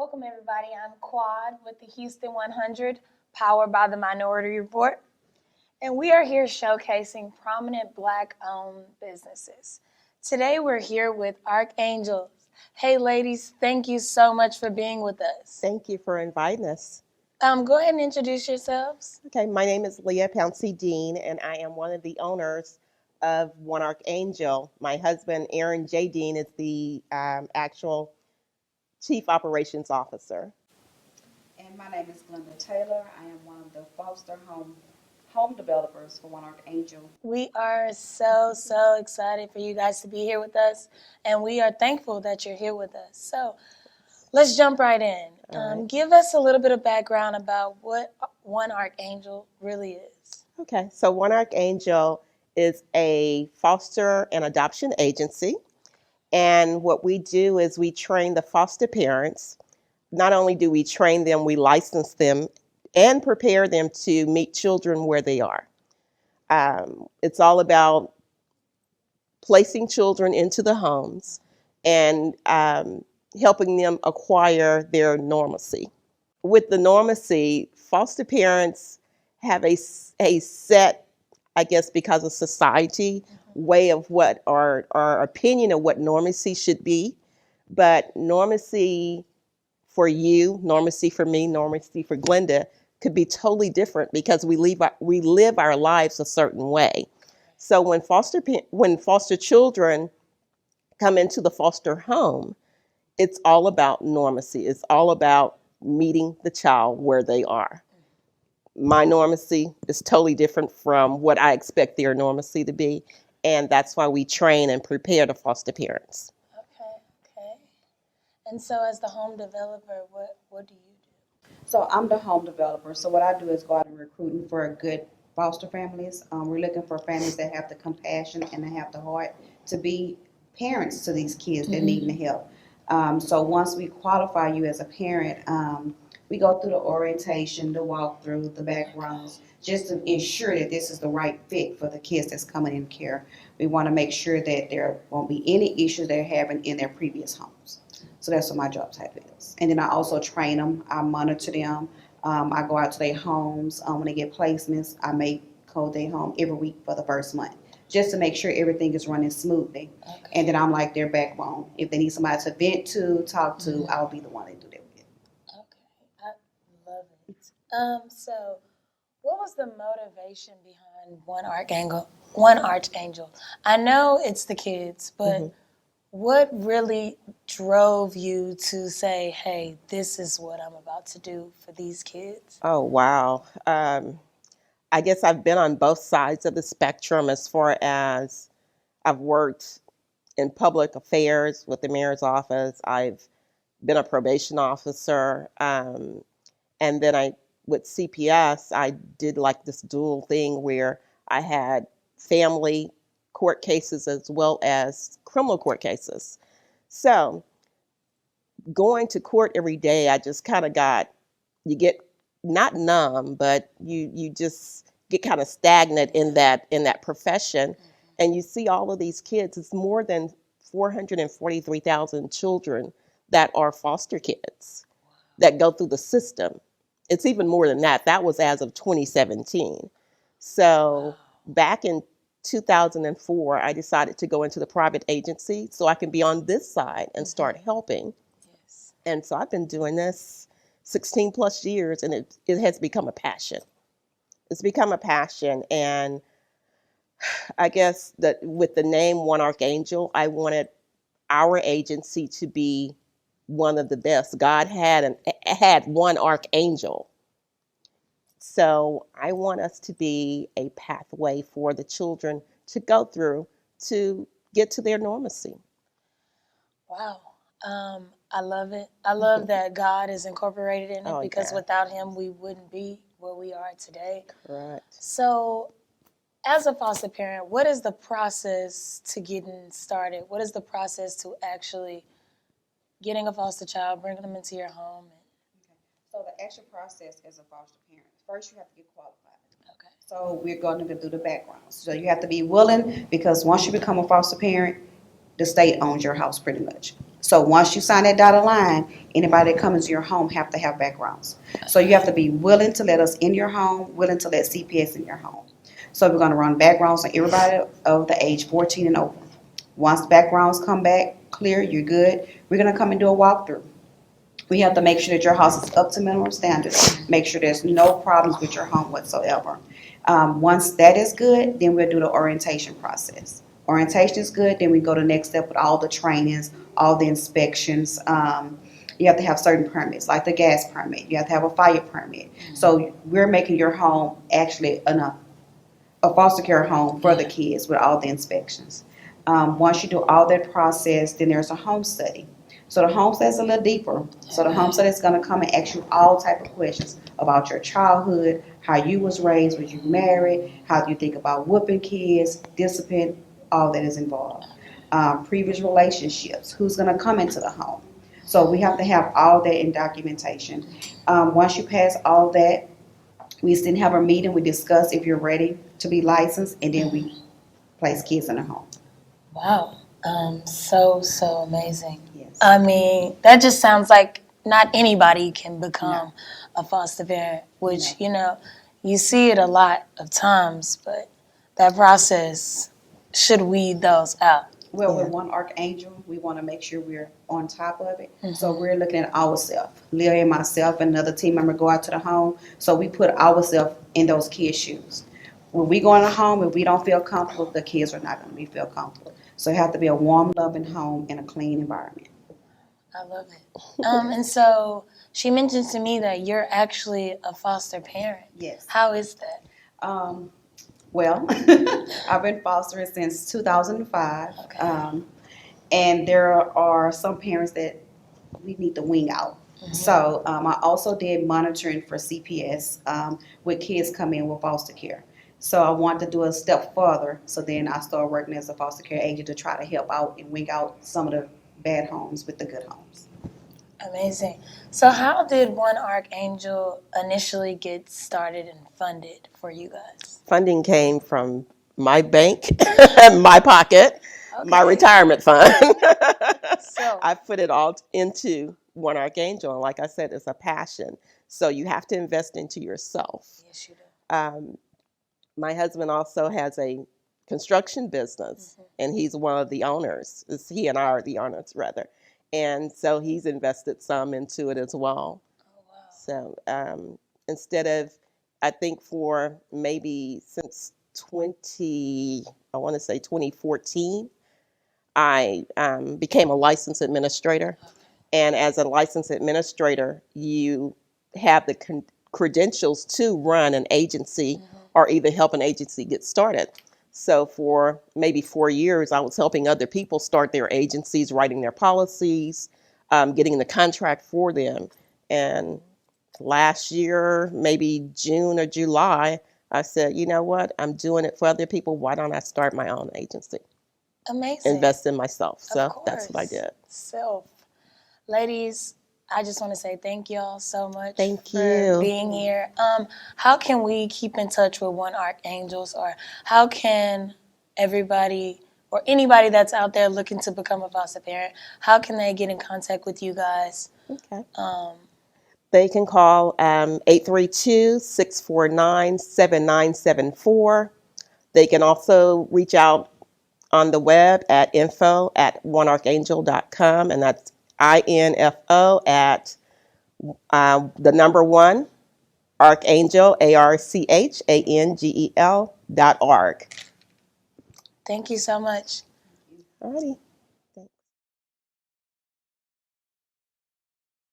Welcome, everybody. I'm Quad with the Houston 100, powered by the Minority Report. And we are here showcasing prominent Black-owned businesses. Today, we're here with Archangel. Hey, ladies, thank you so much for being with us. Thank you for inviting us. Go ahead and introduce yourselves. Okay, my name is Leah Pouncy-Dean, and I am one of the owners of One Archangel. My husband, Aaron J. Dean, is the actual Chief Operations Officer. And my name is Glenda Taylor. I am one of the foster home developers for One Archangel. We are so excited for you guys to be here with us, and we are thankful that you're here with us. So let's jump right in. Right. Give us a little bit of background about what One Archangel really is. Okay, so One Archangel is a foster and adoption agency. And what we do is we train the foster parents. Not only do we train them, we license them and prepare them to meet children where they are. It's all about placing children into the homes and helping them acquire their normalcy. With the normalcy, foster parents have a set, I guess because of society, way of what our opinion of what normalcy should be. But normalcy for you, normalcy for me, normalcy for Glenda could be totally different because we live our lives a certain way. So when foster children come into the foster home, it's all about normalcy. It's all about meeting the child where they are. My normalcy is totally different from what I expect their normalcy to be. And that's why we train and prepare the foster parents. Okay. And so as the home developer, what do you do? So I'm the home developer. So what I do is go out and recruiting for good foster families. We're looking for families that have the compassion and that have the heart to be parents to these kids that need the help. So once we qualify you as a parent, we go through the orientation, the walkthrough, the backgrounds, just to ensure that this is the right fit for the kids that's coming in care. We want to make sure that there won't be any issues they're having in their previous homes. So that's what my job title is. And then I also train them. I monitor them. I go out to their homes. When they get placements, I may code their home every week for the first month, just to make sure everything is running smoothly. Okay. And then I'm like their backbone. If they need somebody to vent to, talk to, I'll be the one to do that with. Okay, I love it. So what was the motivation behind One Archangel? I know it's the kids, but what really drove you to say, hey, this is what I'm about to do for these kids? Oh, wow. I guess I've been on both sides of the spectrum as far as I've worked in public affairs with the mayor's office. I've been a probation officer. And then with CPS, I did like this dual thing where I had family court cases as well as criminal court cases. So going to court every day, I just kind of you get not numb, but you just get kind of stagnant in that profession. And you see all of these kids. It's more than 443,000 children that are foster kids that go through the system. It's even more than that. That was as of 2017. So back in 2004, I decided to go into the private agency so I can be on this side and start helping. Yes. And so I've been doing this 16 plus years, and it has become a passion. It's become a passion. And I guess that with the name One Archangel, I wanted our agency to be one of the best. God had one archangel. So I want us to be a pathway for the children to go through to get to their normalcy. Wow. I love it. I love that God is incorporated in it because without him, we wouldn't be where we are today. Correct. So as a foster parent, what is the process to getting started? What is the process to actually getting a foster child, bringing them into your home? So the actual process as a foster parent, first you have to get qualified. Okay. So we're going to do the background. So you have to be willing, because once you become a foster parent, the state owns your house pretty much. So once you sign that dotted line, anybody that comes into your home have to have backgrounds. So you have to be willing to let us in your home, willing to let CPS in your home. So we're going to run backgrounds on everybody of the age 14 and over. Once backgrounds come back clear, you're good. We're going to come and do a walkthrough. We have to make sure that your house is up to minimum standards. Make sure there's no problems with your home whatsoever. Once that is good, then we'll do the orientation process. Orientation is good, then we go to the next step with all the trainings, all the inspections. You have to have certain permits, like the gas permit. You have to have a fire permit. So we're making your home actually a foster care home for the kids with all the inspections. Once you do all that process, then there's a home study. So the home study is a little deeper. So the home study is going to come and ask you all type of questions about your childhood, how you was raised, was you married, how do you think about whooping kids, discipline, all that is involved. Previous relationships, who's going to come into the home. So we have to have all that in documentation. Once you pass all that, we still have a meeting. We discuss if you're ready to be licensed, and then we place kids in a home. Wow. So amazing. Yes. I mean, that just sounds like not anybody can become a foster parent, which, you see it a lot of times, but that process should weed those out. Well, with one Archangel, we want to make sure we're on top of it. So we're looking at ourselves. Leah and myself and another team member go out to the home. So we put ourselves in those kids' shoes. When we go in the home, if we don't feel comfortable, the kids are not going to feel comfortable. So it has to be a warm, loving home and a clean environment. I love it. And so she mentioned to me that you're actually a foster parent. Yes. How is that? Well, I've been fostering since 2005. Okay. And there are some parents that we need to wing out. So I also did monitoring for CPS with kids coming in with foster care. So I wanted to do a step further. So then I started working as a foster care agent to try to help out and wing out some of the bad homes with the good homes. Amazing. So how did One Archangel initially get started and funded for you guys? Funding came from my bank, my pocket, my Okay. retirement fund. So I put it all into One Archangel, and like I said, it's a passion. So you have to invest into yourself. yes, you do. My husband also has a construction business, and he's one of the owners. He and I are the owners, rather. And so he's invested some into it as well. Oh, wow. So instead of, I think for maybe since 2014, I became a licensed administrator. Okay. And as a licensed administrator, you have the credentials to run an agency or either help an agency get started. So for maybe 4 years, I was helping other people start their agencies, writing their policies, getting the contract for them. And last year, maybe June or July, I said, you know what? I'm doing it for other people. Why don't I start my own agency? Amazing. Invest in myself. So Of that's what I course. did. Self. Ladies, I just want to say thank y'all so much Thank for you. being here. How can we keep in touch with One Archangels, or how can everybody or anybody that's out there looking to become a foster parent, how can they get in contact with you guys? Okay. They can call 832-649-7974. They can also reach out on the web at info@onearchangel.com, and that's info at the number one, Archangel, ARCHANGEL.org. Thank you so much. Alrighty.